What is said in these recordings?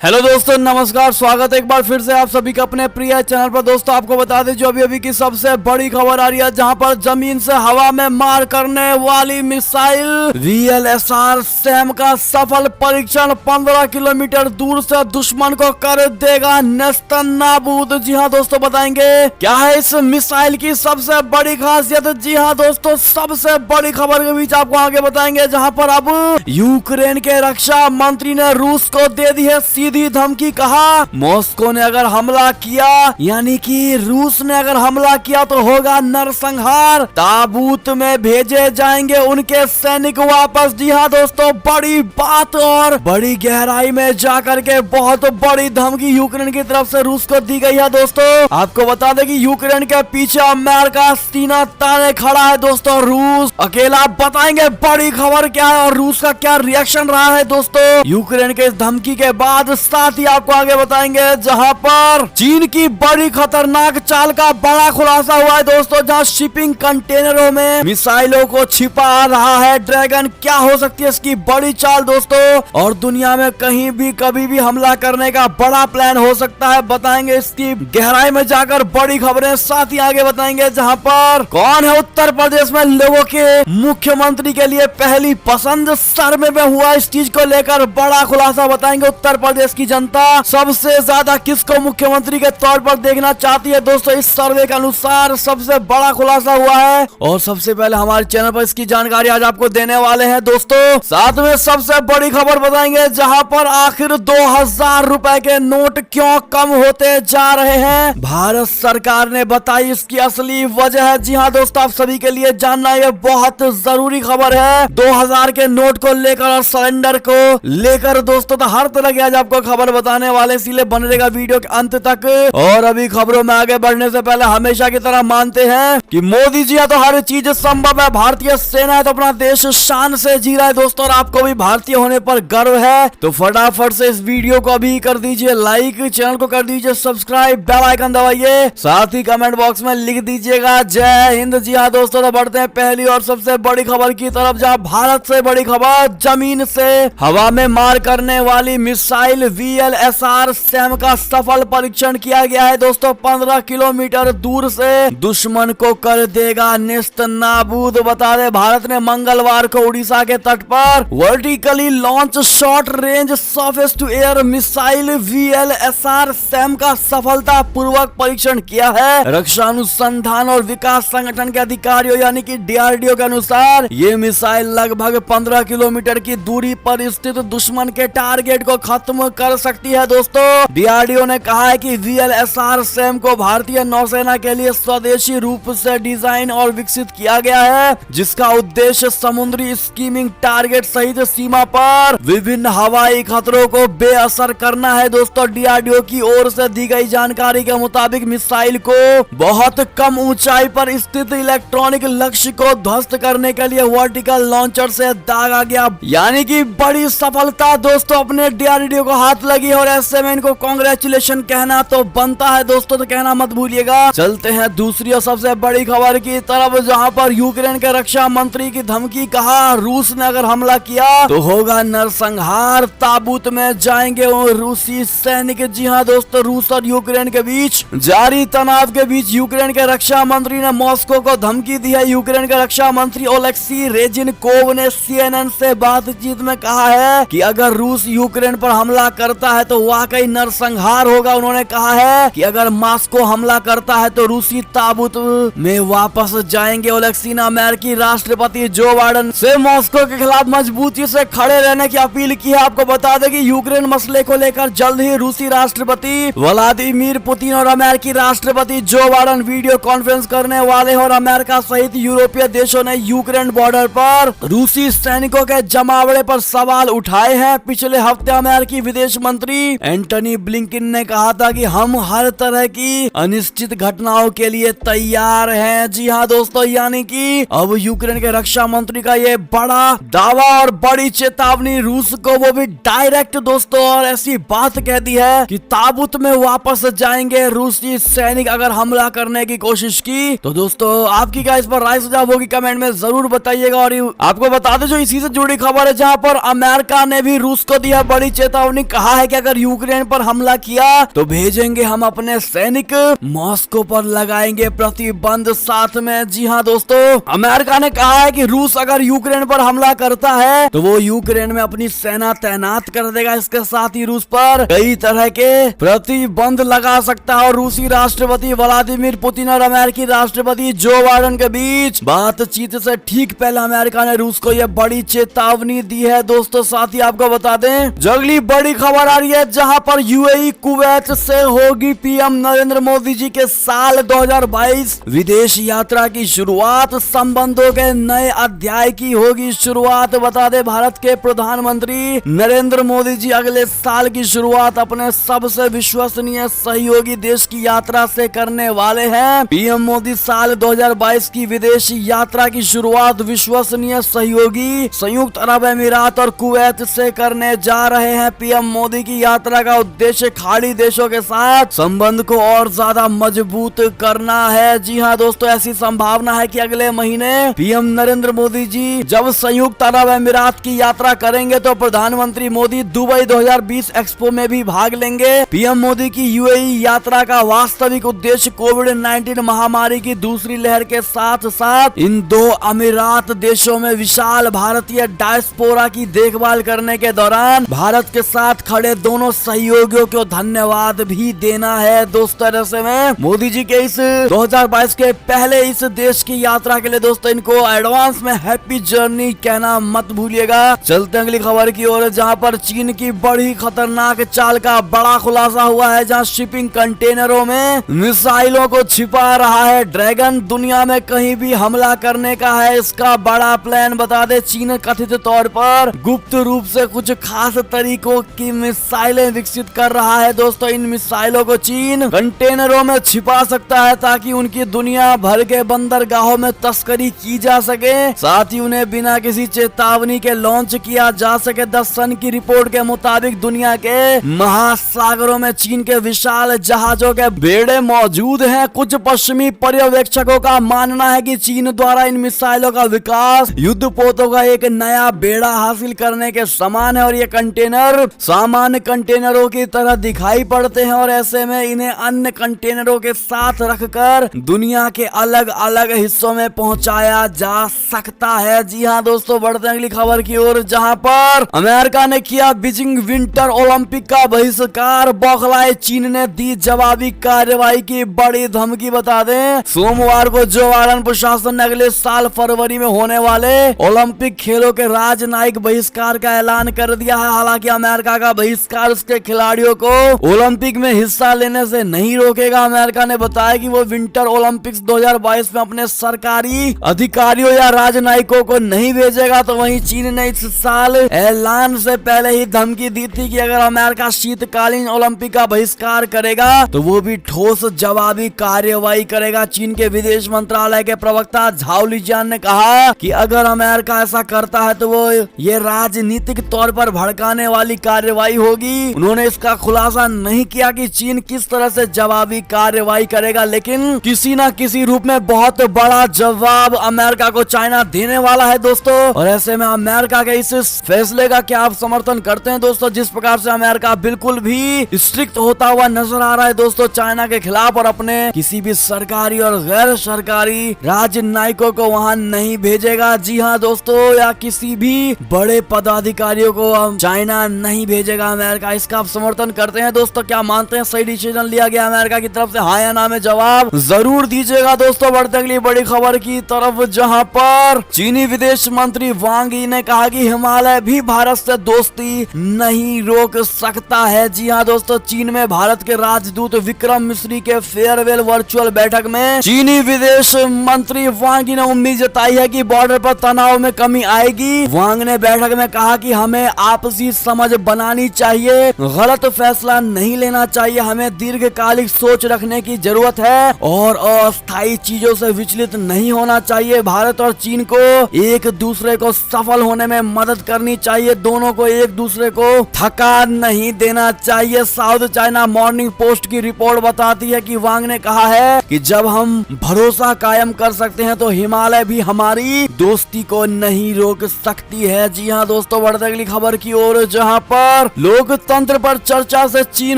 Hello दोस्तों, नमस्कार। स्वागत है एक बार फिर से आप सभी का अपने प्रिय चैनल पर। दोस्तों आपको बता दें जो अभी की सबसे बड़ी खबर आ रही है, जहां पर जमीन से हवा में मार करने वाली मिसाइल VLSR सैम का सफल परीक्षण 15 किलोमीटर दूर से दुश्मन को कर देगा नेस्तनाबूद। जी हाँ दोस्तों, बताएंगे क्या है इस मिसाइल की सबसे बड़ी खासियत। जी हाँ दोस्तों, सबसे बड़ी खबर के बीच आपको आगे बताएंगे, जहाँ पर अब यूक्रेन के रक्षा मंत्री ने रूस को दे दी है सीधी धमकी। कहा मॉस्को ने अगर हमला किया, यानी कि रूस ने अगर हमला किया तो होगा नरसंहार, ताबूत में भेजे जाएंगे उनके सैनिक वापस। जी हाँ दोस्तों, बड़ी बात और बड़ी गहराई में जाकर के बहुत बड़ी धमकी यूक्रेन की तरफ से रूस को दी गई है। दोस्तों आपको बता दें कि यूक्रेन के पीछे अमेरिका सीना ताने खड़ा है। दोस्तों रूस अकेला, बताएंगे बड़ी खबर क्या है और रूस का क्या रिएक्शन रहा है दोस्तों यूक्रेन के इस धमकी के बाद। साथ ही आपको आगे बताएंगे जहां पर चीन की बड़ी खतरनाक चाल का बड़ा खुलासा हुआ है दोस्तों, जहां शिपिंग कंटेनरों में मिसाइलों को छिपा रहा है ड्रैगन। क्या हो सकती है इसकी बड़ी चाल दोस्तों, और दुनिया में कहीं भी कभी भी हमला करने का बड़ा प्लान हो सकता है। बताएंगे इसकी गहराई में जाकर बड़ी खबरें। साथ ही आगे बताएंगे जहां पर कौन है उत्तर प्रदेश में लोगों के मुख्यमंत्री के लिए पहली पसंद। सर्वे में हुआ इस चीज को लेकर बड़ा खुलासा बताएंगे। उत्तर प्रदेश की जनता सबसे ज्यादा किसको मुख्यमंत्री के तौर पर देखना चाहती है दोस्तों, इस सर्वे के अनुसार सबसे बड़ा खुलासा हुआ है। और सबसे पहले हमारे चैनल पर इसकी जानकारी आज आपको देने वाले हैं दोस्तों। साथ में सबसे बड़ी खबर बताएंगे, जहां पर आखिर 2000 रुपए के नोट क्यों कम होते जा रहे हैं, भारत सरकार ने बताई इसकी असली वजह है। जी हाँ दोस्तों, आप सभी के लिए जानना ये बहुत जरूरी खबर है। 2000 के नोट को लेकर और सिलेंडर को लेकर दोस्तों तो हर तरह की आज आपको खबर बताने वाले, इसीलिए बने रहेगा वीडियो के अंत तक। और अभी खबरों में आगे बढ़ने से पहले हमेशा की तरह मानते हैं कि मोदी जी है तो हर चीज संभव है, भारतीय सेना है तो अपना देश शान से जी रहा है दोस्तों, और आपको भी भारतीय होने पर गर्व है। तो फटाफट से इस वीडियो को अभी कर दीजिए लाइक, चैनल को कर दीजिए सब्सक्राइब, बेल आइकन दबाइए, साथ ही कमेंट बॉक्स में लिख दीजिएगा जय हिंद। जी हाँ दोस्तों, तो बढ़ते हैं पहली और सबसे बड़ी खबर की तरफ, जहाँ भारत से बड़ी खबर, जमीन से हवा में मार करने वाली मिसाइल VLSR सैम का सफल परीक्षण किया गया है दोस्तों। 15 किलोमीटर दूर से दुश्मन को कर देगा नेस्तनाबूद। बता दे भारत ने मंगलवार को उड़ीसा के तट पर vertically launch short range surface to air missile VLSR SAM का सफलता पूर्वक परीक्षण किया है। रक्षा अनुसंधान और विकास संगठन के अधिकारियों यानी कि DRDO के अनुसार ये मिसाइल लगभग 15 किलोमीटर की दूरी पर स्थित दुश्मन के टारगेट को खत्म कर सकती है दोस्तों। DRDO ने कहा है कि VLSR सैम को भारतीय नौसेना के लिए स्वदेशी रूप से डिजाइन और विकसित किया गया है, जिसका उद्देश्य समुद्री स्कीमिंग टारगेट सहित सीमा पर विभिन्न हवाई खतरों को बेअसर करना है दोस्तों। DRDO की ओर से दी गई जानकारी के मुताबिक मिसाइल को बहुत कम ऊंचाई पर स्थित इलेक्ट्रॉनिक लक्ष्य को ध्वस्त करने के लिए वर्टिकल लॉन्चर से दागा गया, यानी कि बड़ी सफलता दोस्तों अपने DRDO को हाथ लगी। और ऐसे में इनको कांग्रेचुलेशन कहना तो बनता है दोस्तों, तो कहना मत भूलिएगा। चलते हैं दूसरी और सबसे बड़ी खबर की तरफ, जहां पर यूक्रेन के रक्षा मंत्री की धमकी। कहा रूस ने अगर हमला किया तो होगा नरसंहार, ताबूत में जाएंगे वो रूसी सैनिक। जी हाँ दोस्तों, रूस और यूक्रेन के बीच जारी तनाव के बीच यूक्रेन के रक्षा मंत्री ने मॉस्को को धमकी दी है। यूक्रेन के रक्षा मंत्री ओलेक्सी रेजिनकोव ने CNN से बातचीत में कहा है कि अगर रूस यूक्रेन पर हमला करता है तो वाकई नरसंहार होगा। उन्होंने कहा है कि अगर मॉस्को हमला करता है तो रूसी ताबूत में वापस जाएंगे। ओलेक्सी ने अमेरिकी राष्ट्रपति जो बाइडेन से मॉस्को के खिलाफ मजबूती से खड़े रहने की अपील की है। आपको बता दें कि यूक्रेन मसले को लेकर जल्द ही रूसी राष्ट्रपति व्लादिमीर पुतिन और अमेरिकी राष्ट्रपति जो बाइडेन वीडियो कॉन्फ्रेंस करने वाले, और अमेरिका सहित यूरोपीय देशों ने यूक्रेन बॉर्डर पर रूसी सैनिकों के जमावड़े पर सवाल उठाए हैं। पिछले हफ्ते अमेरिकी विदेश मंत्री एंटनी ब्लिंकन ने कहा था कि हम हर तरह की अनिश्चित घटनाओं के लिए तैयार हैं। जी हाँ दोस्तों, यानी कि अब यूक्रेन के रक्षा मंत्री का ये बड़ा दावा और बड़ी चेतावनी रूस को, वो भी डायरेक्ट दोस्तों, और ऐसी बात कह दी है कि ताबूत में वापस जाएंगे रूसी सैनिक अगर हमला करने की कोशिश की। तो दोस्तों आपकी क्या इस पर राय सुझाव होगी, कमेंट में जरूर बताइएगा। और आपको बता दें जो इसी से जुड़ी खबर है, जहां पर अमेरिका ने भी रूस को दिया बड़ी चेतावनी। कहा है कि अगर यूक्रेन पर हमला किया तो भेजेंगे हम अपने सैनिक, मॉस्को पर लगाएंगे प्रतिबंध साथ में। जी हाँ दोस्तों, अमेरिका ने कहा है कि रूस अगर यूक्रेन पर हमला करता है तो वो यूक्रेन में अपनी सेना तैनात कर देगा। इसके साथ ही रूस पर कई तरह के प्रतिबंध लगा सकता है। और रूसी राष्ट्रपति व्लादिमीर पुतिन और अमेरिकी राष्ट्रपति जो बाइडेन के बीच बातचीत से ठीक पहले अमेरिका ने रूस को यह बड़ी चेतावनी दी है। दोस्तों साथ ही आपको बता दें, अगली बड़ी खबर आ रही है जहां पर यूएई कुवैत से होगी पीएम नरेंद्र मोदी जी के साल 2022 विदेश यात्रा की शुरुआत, संबंधों के नए अध्याय की होगी शुरुआत। बता दें, भारत के प्रधानमंत्री नरेंद्र मोदी जी अगले साल की शुरुआत अपने सबसे विश्वसनीय सहयोगी देश की यात्रा से करने वाले हैं। पीएम मोदी साल 2022 की विदेश यात्रा की शुरुआत विश्वसनीय सहयोगी संयुक्त अरब अमीरात और कुवैत से करने जा रहे हैं। पीएम मोदी की यात्रा का उद्देश्य खाड़ी देशों के साथ संबंध को और ज्यादा मजबूत करना है। जी हाँ दोस्तों, ऐसी संभावना है कि अगले महीने पीएम नरेंद्र मोदी जी जब संयुक्त अरब अमीरात की यात्रा करेंगे तो प्रधानमंत्री मोदी दुबई 2020 एक्सपो में भी भाग लेंगे। पीएम मोदी की यूएई यात्रा का वास्तविक उद्देश्य कोविड-19 महामारी की दूसरी लहर के साथ साथ इन दो अमीरात देशों में विशाल भारतीय डायस्पोरा की देखभाल करने के दौरान भारत के साथ खड़े दोनों सहयोगियों को धन्यवाद भी देना है। दोस्तों ऐसे में मोदी जी के इस 2022 के पहले इस देश की यात्रा के लिए दोस्तों इनको एडवांस में हैप्पी जर्नी कहना मत भूलिएगा। चलते अगली खबर की ओर, जहां पर चीन की बड़ी खतरनाक चाल का बड़ा खुलासा हुआ है, जहां शिपिंग कंटेनरों में मिसाइलों को छिपा रहा है ड्रैगन। दुनिया में कहीं भी हमला करने का है इसका बड़ा प्लान। बता दे, चीन कथित तौर पर गुप्त रूप से कुछ खास तरीकों की मिसाइलें विकसित कर रहा है। दोस्तों इन मिसाइलों को चीन कंटेनरों में छिपा सकता है ताकि उनकी दुनिया भर के बंदरगाहों में तस्करी की जा सके, साथ ही उन्हें बिना किसी चेतावनी के लॉन्च किया जा सके। द सन की रिपोर्ट के मुताबिक दुनिया के महासागरों में चीन के विशाल जहाजों के बेड़े मौजूद हैं। कुछ पश्चिमी पर्यवेक्षकों का मानना है कि चीन द्वारा इन मिसाइलों का विकास युद्धपोतों का एक नया बेड़ा हासिल करने के समान है और ये कंटेनर सामान्य कंटेनरों की तरह दिखाई पड़ते हैं और ऐसे में इन्हें अन्य कंटेनरों के साथ रखकर दुनिया के अलग अलग हिस्सों में पहुंचाया जा सकता है। जी हाँ दोस्तों, बढ़ते हैं अगली खबर की ओर, जहां पर अमेरिका ने किया बीजिंग विंटर ओलंपिक का बहिष्कार, बौखलाए चीन ने दी जवाबी कार्रवाई की बड़ी धमकी। बता दें, सोमवार को जो बाइडेन प्रशासन ने अगले साल फरवरी में होने वाले ओलंपिक खेलों के राजनयिक बहिष्कार का ऐलान कर दिया है। हालांकि अमेरिका का बहिष्कार उसके खिलाड़ियों को ओलंपिक में हिस्सा लेने से नहीं रोकेगा। अमेरिका ने बताया कि वो विंटर ओलंपिक्स 2022 में अपने सरकारी अधिकारियों या राजनयिकों को नहीं भेजेगा। तो वहीं चीन ने इस साल ऐलान से पहले ही धमकी दी थी कि अगर अमेरिका शीतकालीन ओलंपिक का बहिष्कार करेगा तो वो भी ठोस जवाबी कार्रवाई करेगा। चीन के विदेश मंत्रालय के प्रवक्ता झाओ लिजियान ने कहा कि अगर अमेरिका ऐसा करता है तो वो ये राजनीतिक तौर पर भड़काने वाली कार्रवाई होगी। उन्होंने इसका खुलासा नहीं किया कि चीन किस तरह से जवाबी कार्रवाई करेगा, लेकिन किसी न किसी रूप में बहुत बड़ा जवाब अमेरिका को चाइना देने वाला है दोस्तों। और ऐसे में अमेरिका के इस फैसले का क्या आप समर्थन करते हैं दोस्तों? जिस प्रकार से अमेरिका बिल्कुल भी स्ट्रिक्ट होता हुआ नजर आ रहा है दोस्तों चाइना के खिलाफ और अपने किसी भी सरकारी और गैर सरकारी राजनयिकों को वहां नहीं भेजेगा। जी हाँ दोस्तों, या किसी भी बड़े पदाधिकारियों को चाइना नहीं भेजेगा अमेरिका। इसका आप समर्थन करते हैं दोस्तों? क्या मानते हैं सही डिसीजन लिया गया अमेरिका की तरफ से? हाँ या ना में जवाब जरूर दीजिएगा दोस्तों। बढ़ते अगली बड़ी खबर की तरफ, जहां पर चीनी विदेश मंत्री वांग यी ने कहा कि हिमालय भी भारत से दोस्ती नहीं रोक सकता है। जी हाँ दोस्तों, चीन में भारत के राजदूत विक्रम मिश्री के फेयरवेल वर्चुअल बैठक में चीनी विदेश मंत्री वांग यी ने उम्मीद जताई है कि बॉर्डर पर तनाव में कमी आएगी। वांग ने बैठक में कहा कि हमें आपसी समझ बनानी चाहिए, गलत फैसला नहीं लेना चाहिए, हमें दीर्घकालिक सोच रखने की जरूरत है और अस्थायी चीजों से विचलित नहीं होना चाहिए। भारत और चीन को एक दूसरे को सफल होने में मदद करनी चाहिए, दोनों को एक दूसरे को थका नहीं देना चाहिए। साउथ चाइना मॉर्निंग पोस्ट की रिपोर्ट बताती है कि वांग ने कहा है कि जब हम भरोसा कायम कर सकते हैं तो हिमालय भी हमारी दोस्ती को नहीं रोक सकती है। जी हाँ दोस्तों, बढ़ते अगली खबर की ओर, जहां पर पर लोकतंत्र पर चर्चा से चीन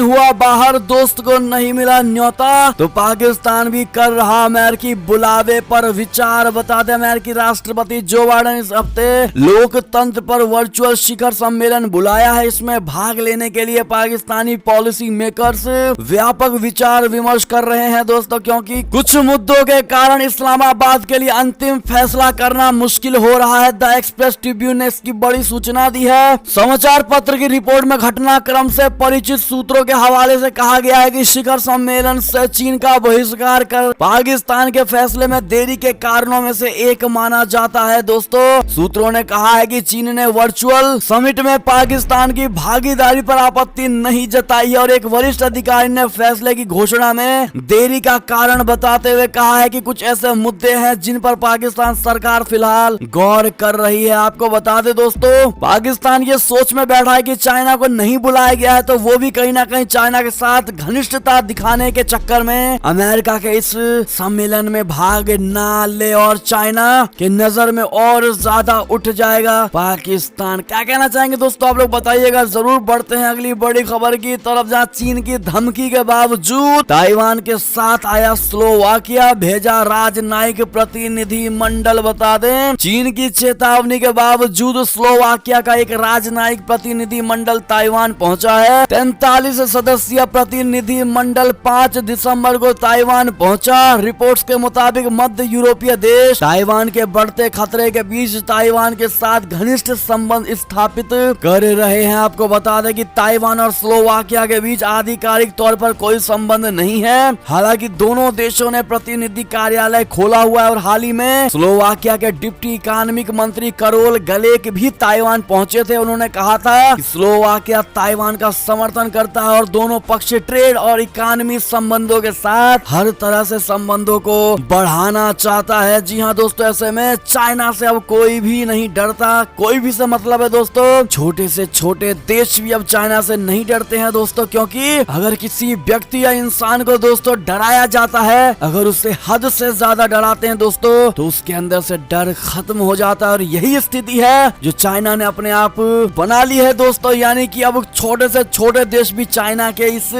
हुआ बाहर, दोस्त को नहीं मिला न्योता, तो पाकिस्तान भी कर रहा अमेरिकी बुलावे पर विचार। बता दें अमेरिकी राष्ट्रपति जो बाइडेन इस हफ्ते लोकतंत्र पर वर्चुअल शिखर सम्मेलन बुलाया है। इसमें भाग लेने के लिए पाकिस्तानी पॉलिसी मेकर्स व्यापक विचार विमर्श कर रहे हैं दोस्तों, क्योंकि कुछ मुद्दों के कारण इस्लामाबाद के लिए अंतिम फैसला करना मुश्किल हो रहा है। द एक्सप्रेस ट्रिब्यून ने इसकी बड़ी सूचना दी है। समाचार पत्र की रिपोर्ट में घटनाक्रम से परिचित सूत्रों के हवाले से कहा गया है कि शिखर सम्मेलन से चीन का बहिष्कार कर पाकिस्तान के फैसले में देरी के कारणों में से एक माना जाता है। दोस्तों सूत्रों ने कहा है कि चीन ने वर्चुअल समिट में पाकिस्तान की भागीदारी पर आपत्ति नहीं जताई और एक वरिष्ठ अधिकारी ने फैसले की घोषणा में देरी का कारण बताते हुए कहा है कि कुछ ऐसे मुद्दे हैं जिन पर पाकिस्तान सरकार फिलहाल गौर कर रही है। आपको बता दें दोस्तों, पाकिस्तान ये सोच में बैठा है कि चाइना को नहीं बुलाया गया है तो वो भी कहीं ना कहीं चाइना के साथ घनिष्ठता दिखाने के चक्कर में अमेरिका के इस सम्मेलन में भाग ना ले और चाइना के नजर में और ज्यादा उठ जाएगा पाकिस्तान। क्या कहना चाहेंगे दोस्तों आप लोग बताइएगा जरूर। बढ़ते हैं अगली बड़ी खबर की तरफ, जहां चीन की धमकी के बावजूद ताइवान के साथ आया स्लोवाकिया, भेजा राजनयिक प्रतिनिधि मंडल। बता दें चीन की चेतावनी के बावजूद स्लोवाकिया का एक राजनयिक प्रतिनिधि मंडल ताइवान पहुंचा है। 43 सदस्यीय प्रतिनिधि मंडल 5 दिसंबर को ताइवान पहुंचा। रिपोर्ट्स के मुताबिक मध्य यूरोपीय देश ताइवान के बढ़ते खतरे के बीच ताइवान के साथ घनिष्ठ संबंध स्थापित कर रहे हैं। आपको बता दें कि ताइवान और स्लोवाकिया के बीच आधिकारिक तौर पर कोई संबंध नहीं है। हालांकि दोनों देशों ने प्रतिनिधि कार्यालय खोला हुआ है और हाल ही में स्लोवाकिया के डिप्टी इकोनॉमिक मंत्री करोल गलेक भी ताइवान पहुंचे थे। उन्होंने कहा था कि स्लोवाकिया ताइवान का समर्थन करता है और दोनों पक्ष ट्रेड और इकोनॉमी संबंधों के साथ हर तरह से संबंधों को बढ़ाना चाहता है। जी हाँ दोस्तों, ऐसे में चाइना से अब कोई भी नहीं डरता। कोई भी से मतलब है दोस्तों, छोटे से छोटे देश भी अब चाइना से नहीं डरते हैं दोस्तों, क्योंकि अगर किसी व्यक्ति या इंसान को दोस्तों डराया जाता है, अगर उसे हद से ज्यादा डराते हैं दोस्तों, तो उसके अंदर से डर खत्म हो जाता है। और यही स्थिति है जो चाइना ने अपने आप बना ली है दोस्तों, यानी कि अब छोटे से छोटे देश भी चाइना के इस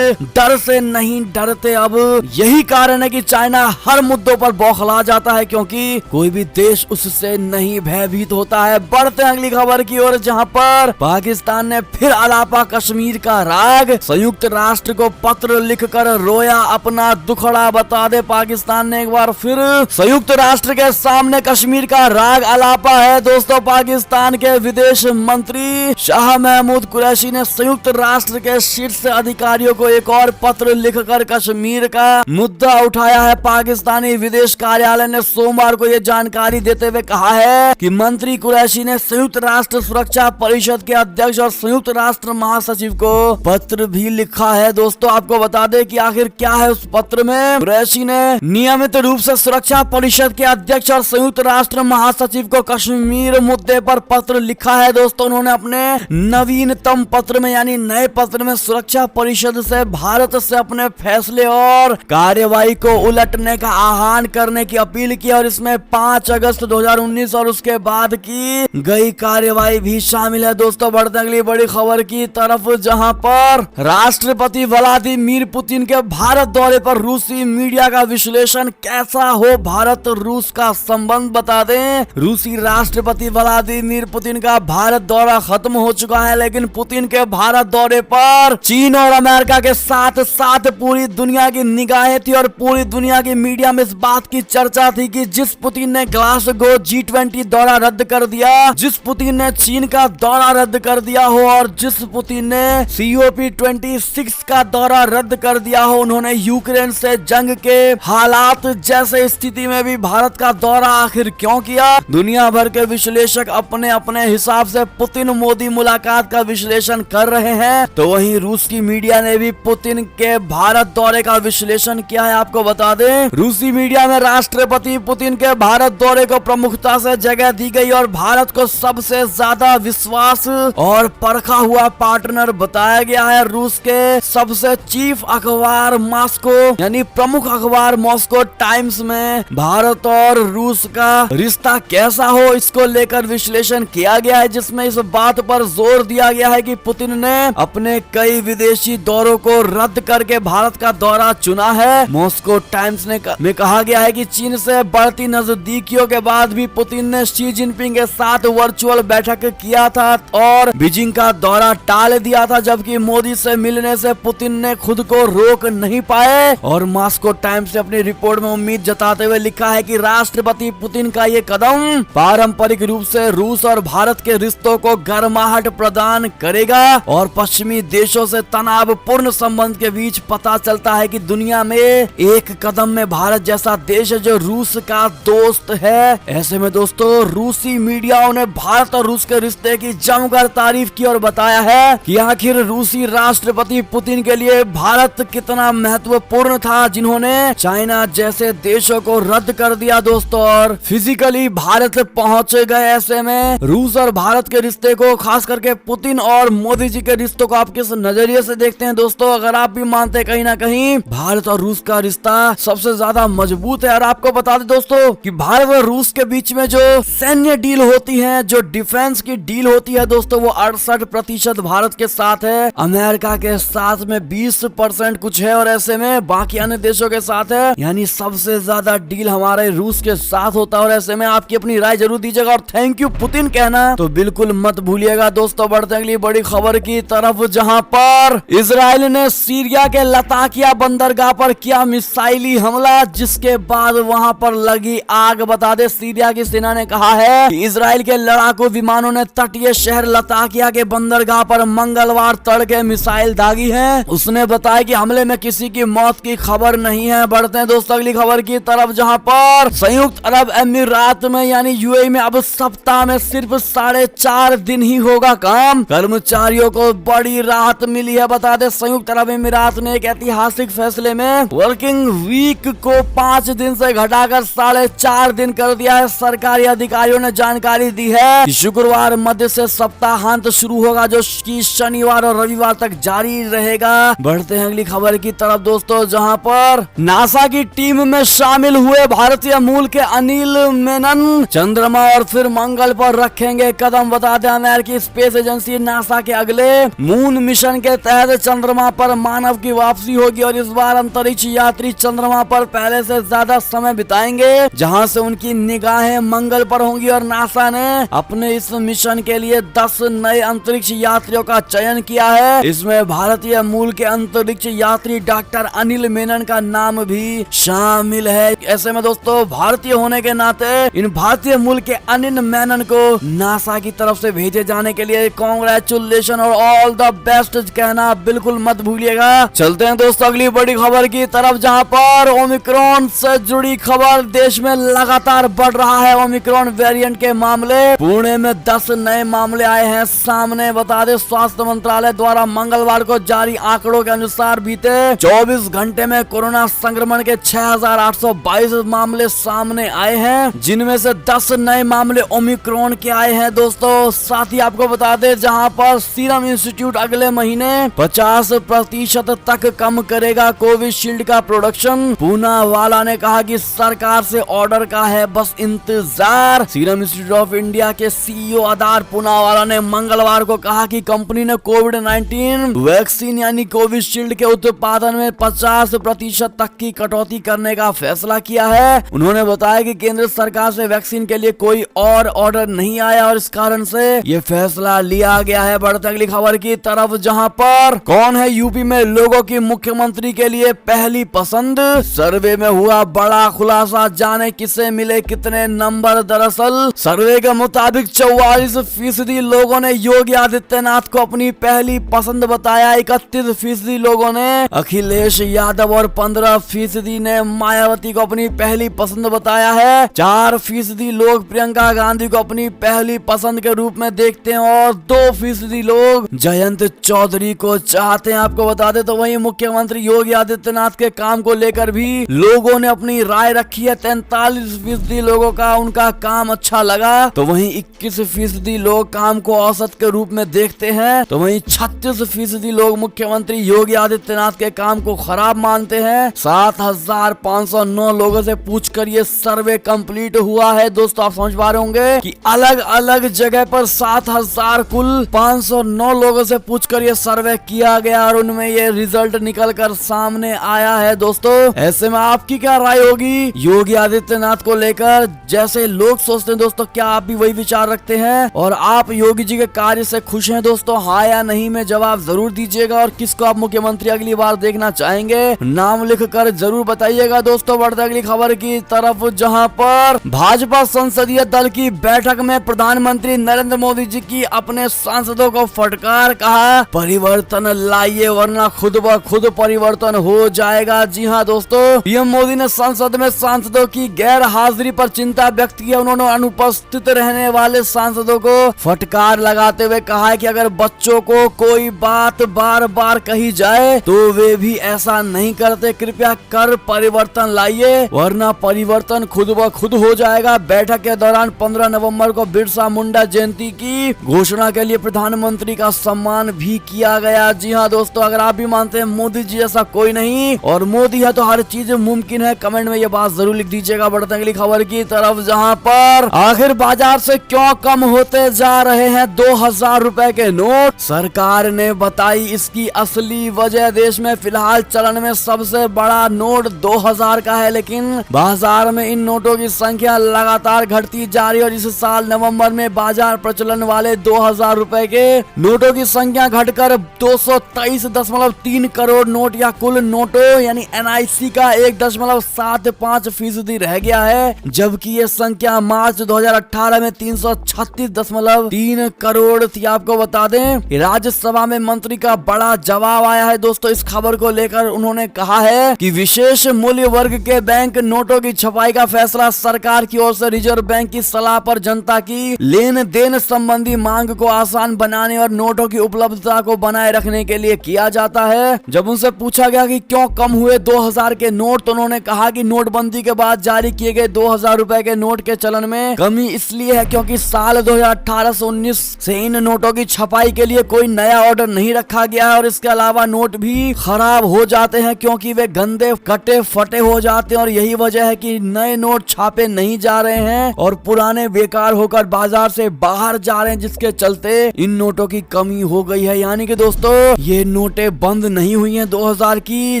डर से नहीं डरते। अब यही कारण है कि चाइना हर मुद्दों पर बौखला जाता है, क्योंकि कोई भी देश उससे नहीं भयभीत होता है। बढ़ते हैं अगली खबर की ओर, जहां पर पाकिस्तान ने फिर अलापा कश्मीर का राग, संयुक्त राष्ट्र को पत्र लिखकर रोया अपना दुखड़ा। बता दे पाकिस्तान ने एक बार फिर संयुक्त राष्ट्र के सामने कश्मीर का राग अलापा है दोस्तों। पाकिस्तान के विदेश मंत्री शाह महमूद कुरैशी ने संयुक्त राष्ट्र के शीर्ष अधिकारियों को एक और पत्र लिखकर कश्मीर का मुद्दा उठाया है। पाकिस्तानी विदेश कार्यालय ने सोमवार को यह जानकारी देते हुए कहा है कि मंत्री कुरैशी ने संयुक्त राष्ट्र सुरक्षा परिषद के अध्यक्ष और संयुक्त राष्ट्र महासचिव को पत्र भी लिखा है। दोस्तों आपको बता दें कि आखिर क्या है उस पत्र में। कुरैशी ने नियमित रूप से सुरक्षा परिषद के अध्यक्ष और संयुक्त राष्ट्र महासचिव को कश्मीर मुद्दे पर पत्र लिखा है। दोस्तों उन्होंने अपने नवीनतम पत्र में यानी नए पत्र में सुरक्षा परिषद से भारत से अपने फैसले और कार्यवाही को उलटने का आह्वान करने की अपील की और इसमें 5 अगस्त 2019 और उसके बाद की गई कार्यवाही भी शामिल है। दोस्तों बढ़ते अगली बड़ी खबर की तरफ, जहां पर राष्ट्रपति व्लादिमीर पुतिन के भारत दौरे पर रूसी मीडिया का विश्लेषण। कैसा हो भारत रूस का संबंध, बता दें रूसी राष्ट्रपति व्लादिमीर पुतिन का भारत दौरा खत्म हो चुका है, लेकिन पुतिन के भारत दौरे पर चीन और अमेरिका के साथ साथ पूरी दुनिया की निगाहें थी और पूरी दुनिया की मीडिया में इस बात की चर्चा थी कि जिस पुतिन ने ग्लासगो G20 दौरा रद्द कर दिया, जिस पुतिन ने चीन का दौरा रद्द कर दिया हो और जिस पुतिन ने COP26 का दौरा रद्द कर दिया हो, उन्होंने यूक्रेन से जंग के हालात जैसे स्थिति में भी भारत का दौरा आखिर क्यों किया। दुनिया भर के विश्लेषक अपने अपने हिसाब से पुतिन मोदी मुलाकात का विश्लेषण कर रहे हैं, तो वहीं रूस की मीडिया ने भी पुतिन के भारत दौरे का विश्लेषण किया है। आपको बता दें रूसी मीडिया में राष्ट्रपति पुतिन के भारत दौरे को प्रमुखता से जगह दी गई और भारत को सबसे ज्यादा विश्वास और परखा हुआ पार्टनर बताया गया है। रूस के सबसे चीफ अखबार मॉस्को यानी प्रमुख अखबार मॉस्को टाइम्स में भारत और रूस का रिश्ता कैसा हो इसको लेकर विश्लेषण किया गया है, जिसमें इस बात पर जोर दिया गया है कि पुतिन ने अपने कई विदेशी दौरों को रद्द करके भारत का दौरा चुना है। मॉस्को टाइम्स में कहा गया है कि चीन से बढ़ती नजदीकियों के बाद भी पुतिन ने शी जिनपिंग के साथ वर्चुअल बैठक किया था और बीजिंग का दौरा टाल दिया था, जबकि मोदी से मिलने से पुतिन ने खुद को रोक नहीं पाए। और मॉस्को टाइम्स ने अपनी रिपोर्ट में उम्मीद जताते हुए लिखा है कि राष्ट्रपति पुतिन का ये कदम पारंपरिक रूप से रूस और भारत के रिश्तों को गर्माहट प्रदान करेगा और पश्चिमी देशों से तनावपूर्ण संबंध के बीच पता चलता है कि दुनिया में एक कदम में भारत जैसा देश है जो रूस का दोस्त है। ऐसे में दोस्तों रूसी मीडियाओं ने भारत और रूस के रिश्ते की जमकर तारीफ की और बताया है कि आखिर रूसी राष्ट्रपति पुतिन के लिए भारत कितना महत्वपूर्ण था, जिन्होंने चाइना जैसे देशों को रद्द कर दिया दोस्तों और फिजिकली भारत पहुंच गए। ऐसे में रूस और भारत के रिश्ते को, खास करके पुतिन और मोदी जी के रिश्तों को आप किस नजरिए से देखते हैं दोस्तों? अगर आप भी मानते हैं कहीं ना कहीं भारत और रूस का रिश्ता सबसे ज्यादा मजबूत है। और आपको बता दें दोस्तों कि भारत और रूस के बीच में जो सैन्य डील होती है, जो डिफेंस की डील होती है दोस्तों, वो 68% भारत के साथ है, अमेरिका के साथ में 20% कुछ है और ऐसे में बाकी अन्य देशों के साथ है। यानी सबसे ज्यादा डील हमारे रूस के साथ होता है। और ऐसे में आपकी अपनी राय जरूर दीजिएगा और थैंक यू पुतिन कहना तो बिल्कुल मत भूलिएगा दोस्तों। बढ़ते हैं अगली बड़ी खबर की तरफ, जहां पर इजराइल ने सीरिया के लताकिया बंदरगाह पर किया मिसाइली हमला, जिसके बाद वहां पर लगी आग। बता दे सीरिया की सेना ने कहा है कि इजराइल के लड़ाकू विमानों ने तटीय शहर लताकिया के बंदरगाह पर मंगलवार तड़के मिसाइल दागी है। उसने बताया कि हमले में किसी की मौत की खबर नहीं है। बढ़ते हैं दोस्तों अगली खबर की तरफ, जहां पर संयुक्त अरब अमीरात में यानी यूएई में अब सप्ताह में सिर्फ 4.5 दिन ही होगा काम। कर्मचारियों को बड़ी राहत मिली है। बता दे संयुक्त अरब अमीरात ने एक ऐतिहासिक फैसले में वर्किंग वीक को 5 दिन से घटाकर 4.5 दिन कर दिया है। सरकारी अधिकारियों ने जानकारी दी है कि शुक्रवार मध्य से सप्ताहांत शुरू होगा, जो कि शनिवार और रविवार तक जारी रहेगा। बढ़ते हैं अगली खबर की तरफ दोस्तों, जहां पर नासा की टीम में शामिल हुए भारतीय मूल के अनिल मेनन चंद्रमा और फिर मंगल पर रखेंगे कदम। बता दें अमेरिकी स्पेस एजेंसी नासा के अगले मून मिशन के तहत चंद्रमा पर मानव की वापसी होगी और इस बार अंतरिक्ष यात्री चंद्रमा पर पहले से ज्यादा समय बिताएंगे, जहां से उनकी निगाहें मंगल पर होंगी। और नासा ने अपने इस मिशन के लिए 10 नए अंतरिक्ष यात्रियों का चयन किया है। इसमें भारतीय मूल के अंतरिक्ष यात्री डॉक्टर अनिल मेनन का नाम भी शामिल है। ऐसे में दोस्तों भारतीय होने के नाते इन भारतीय मूल के अनिल मेनन को नासा की तरफ से भेजे जाने के लिए कांग्रेचुलेशन और ऑल द बेस्ट कहना बिल्कुल मत भूलिएगा। चलते हैं दोस्तों अगली बड़ी खबर की तरफ, जहां पर ओमिक्रॉन से जुड़ी खबर देश में लगातार बढ़ रहा है। ओमिक्रॉन वेरिएंट के मामले पुणे में 10 नए मामले आए हैं सामने। बता दे स्वास्थ्य मंत्रालय द्वारा मंगलवार को जारी आंकड़ों के अनुसार बीते 24 घंटे में कोरोना संक्रमण के 6,822 मामले सामने आए हैं, जिनमें से 10 नए मामले ओमिक्रॉन के आए हैं दोस्तों। साथ ही आपको बता दे जहां पर सीरम इंस्टीट्यूट अगले महीने 50% तक कम करेगा कोविशील्ड का प्रोडक्शन। पूनावाला ने कहा कि सरकार से ऑर्डर का है बस इंतजार। सीरम इंस्टीट्यूट ऑफ इंडिया के सीईओ आधार पूनावाला ने मंगलवार को कहा कि कंपनी ने कोविड-19 वैक्सीन यानी कोविशील्ड के उत्पादन में 50% तक की कटौती करने का फैसला किया है। उन्होंने बताया कि केंद्र सरकार से वैक्सीन के लिए कोई और ऑर्डर नहीं आया और इस कारण से ये फैसला लिया गया है। बढ़ते अगली खबर की तरफ, जहां पर कौन है यूपी में लोगों की मुख्यमंत्री के लिए पहली पसंद। सर्वे में हुआ बड़ा खुलासा, जाने किसे मिले कितने नंबर। दरअसल सर्वे के मुताबिक 44% लोगों ने योगी आदित्यनाथ को अपनी पहली पसंद बताया, 31% लोगों ने अखिलेश यादव और 15% ने मायावती को अपनी पहली पसंद बताया है। 4% लोग प्रियंका गांधी को अपनी पहली पसंद के रूप में देखते हैं और 2% लोग जयंत चौधरी को चाहते हैं। आपको बता दें तो वहीं मुख्यमंत्री योगी आदित्यनाथ के काम को लेकर भी लोगों ने अपनी राय रखी है। 43% लोगों का उनका काम अच्छा लगा, तो वहीं 21% लोग काम को औसत के रूप में देखते हैं, तो वहीं 36% लोग मुख्यमंत्री योगी आदित्यनाथ के काम को खराब मानते हैं। 7,509 लोगों से पूछकर ये सर्वे कंप्लीट हुआ है। दोस्तों आप समझ पा रहे होंगे कि अलग अलग जगह पर 7,000 कुल 509 लोगों से पूछकर ये सर्वे किया गया और उनमें ये रिजल्ट निकल कर सामने आया है दोस्तों। ऐसे में आपकी क्या राय होगी योगी आदित्यनाथ को लेकर? जैसे लोग सोचते हैं दोस्तों, क्या आप भी वही विचार रखते हैं और आप योगी जी के कार्य से खुश हैं दोस्तों? हाँ या नहीं में जवाब जरूर दीजिएगा। और किसको आप मुख्यमंत्री अगली बार देखना चाहेंगे नाम लिख कर जरूर बताइएगा दोस्तों। बढ़ते अगली खबर की तरफ, जहां पर भाजपा संसदीय दल की बैठक में प्रधानमंत्री नरेंद्र मोदी जी की अपने सांसदों को फटकार, कहा परिवर्तन लाइए वरना खुद ब खुद परिवर्तन हो जाएगा। जी हाँ दोस्तों, पीएम मोदी ने संसद में सांसदों की गैर हाजिरी पर चिंता व्यक्त की। उन्होंने अनुपस्थित रहने वाले सांसदों को फटकार लगाते हुए कहा है कि अगर बच्चों को कोई बात बार बार कही जाए तो वे भी ऐसा नहीं करते। कृपया कर परिवर्तन लाइए वरना परिवर्तन खुद ब खुद हो जाएगा। बैठक के दौरान 15 नवंबर को बिरसा मुंडा जयंती की घोषणा के लिए प्रधानमंत्री का सम्मान भी किया गया। जी हाँ दोस्तों, अगर आप भी मानते हैं मोदी जी जैसा कोई नहीं और मोदी है तो हर चीज मुमकिन है, कमेंट में ये बात जरूर लिख दीजिएगा। बढ़ते अगली खबर की तरफ, जहाँ पर आखिर बाजार से क्यों कम होते जा रहे हैं 2000 रुपए के नोट? सरकार ने बताई इसकी असली वजह। देश में फिलहाल चलन में सबसे बड़ा नोट 2000 का है, लेकिन बाजार में इन नोटों की संख्या लगातार घटती जा रही है और इस साल नवंबर में बाजार प्रचलन वाले 2000 रुपए के नोटों की संख्या घटकर 223.3 करोड़ नोट या कुल नोटों यानी NIC का 1.75% रह गया है, जबकि ये संख्या मार्च 2018 में 336.3 करोड़ थी। आपको बता दें राज्यसभा में मंत्री का बड़ा जवाब आया है दोस्तों इस खबर को लेकर। उन्होंने कहा है कि विशेष मूल्य वर्ग के बैंक नोटों की छपाई का फैसला सरकार की ओर से रिजर्व बैंक की सलाह पर जनता की लेन देन संबंधी मांग को आसान बनाने और नोटों की उपलब्धता को बनाए रखने के लिए किया जाता है। जब उनसे पूछा गया कि क्यों कम हुए 2000 के नोट, तो उन्होंने कहा कि नोटबंदी के बाद जारी किए गए 2000 रुपए के नोट के चलन में कमी इसलिए है क्योंकि साल 2018 से 19 से इन नोटों की छपाई के लिए कोई नया ऑर्डर नहीं रखा गया है और इसके अलावा नोट भी खराब हो जाते हैं क्योंकि वे गंदे कटे फटे हो जाते हैं और यही वजह है कि नए नोट छापे नहीं जा रहे हैं और पुराने बेकार होकर बाजार से बाहर जा रहे हैं, जिसके चलते इन नोटों की कमी हो गई है। यानी कि दोस्तों ये नोटें बंद नहीं हुई हैं 2000 की।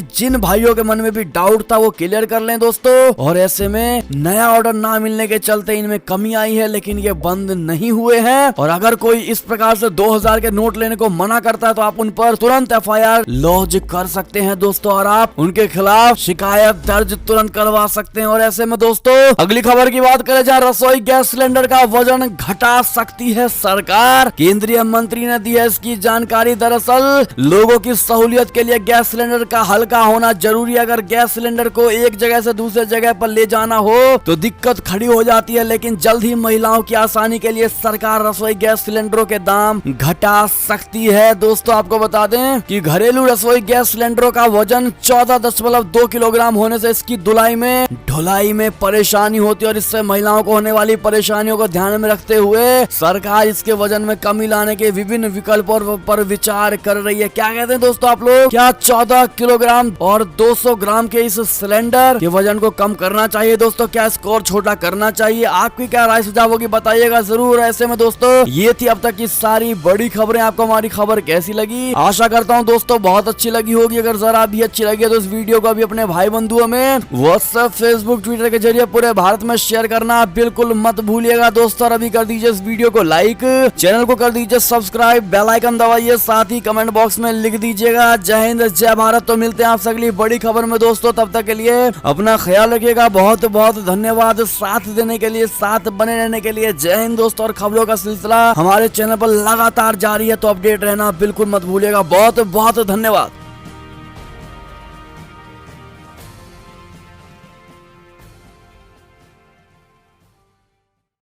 जिन भाइयों के मन में भी डाउट था वो क्लियर कर लें दोस्तों। और ऐसे में नया ऑर्डर ना मिलने के चलते इनमें कमी आई है, लेकिन ये बंद नहीं हुए हैं। और अगर कोई इस प्रकार से 2000 के नोट लेने को मना करता है तो आप उन पर तुरंत FIR लॉन्च कर सकते हैं दोस्तों और आप उनके खिलाफ शिकायत दर्ज तुरंत करवा सकते हैं। और ऐसे में दोस्तों अगली खबर की बात करें, जहाँ रसोई गैस सिलेंडर का वजन घटा सकती है सरकार। केंद्रीय मंत्री ने दी है इसकी जानकारी। दरअसल लोगों की सहूलियत के लिए गैस सिलेंडर का हल्का होना जरूरी है। अगर गैस सिलेंडर को एक जगह से दूसरे जगह पर ले जाना हो तो दिक्कत खड़ी हो जाती है, लेकिन जल्द ही महिलाओं की आसानी के लिए सरकार रसोई गैस सिलेंडरों के दाम घटा सकती है। दोस्तों आपको बता दें कि घरेलू रसोई गैस सिलेंडरों का वजन 14.2 किलोग्राम होने से इसकी ढुलाई में परेशानी होती है और इससे महिलाओं को होने वाली परेशानियों को ध्यान में रखते हुए सरकार इसके वजन में कमी लाने के विभिन्न विकल्पों पर विचार कर रही है। क्या कहते हैं दोस्तों आप लोग? क्या 14 किलोग्राम और 200 ग्राम के इस सिलेंडर के वजन को कम करना चाहिए दोस्तों? क्या स्कोर छोटा करना चाहिए? आपकी क्या राय सुझाव होगी बताइएगा जरूर। ऐसे में दोस्तों ये थी अब तक की सारी बड़ी खबरें। आपको हमारी खबर कैसी लगी? आशा करता हूँ दोस्तों बहुत अच्छी लगी होगी। अगर जरा भी अच्छी लगी है तो इस वीडियो को अभी अपने भाई बंधुओं में व्हाट्सएप, फेसबुक, ट्विटर के जरिए पूरे भारत में शेयर करना बिल्कुल मत भूलिएगा दोस्तों। और अभी कर दीजिए इस वीडियो को लाइक, चैनल को कर दीजिए सब्सक्राइब, बेल आइकन दबाइए, साथ ही कमेंट बॉक्स में लिख दीजिएगा जय हिंद जय भारत। तो मिलते हैं आपसे अगली बड़ी खबर में दोस्तों, तब तक के लिए अपना ख्याल रखिएगा। बहुत बहुत धन्यवाद साथ देने के लिए, साथ बने रहने के लिए। जय हिंद दोस्तों। और खबरों का सिलसिला हमारे चैनल पर लगातार जारी है, तो अपडेट रहना बिल्कुल मत भूलिएगा। बहुत बहुत धन्यवाद।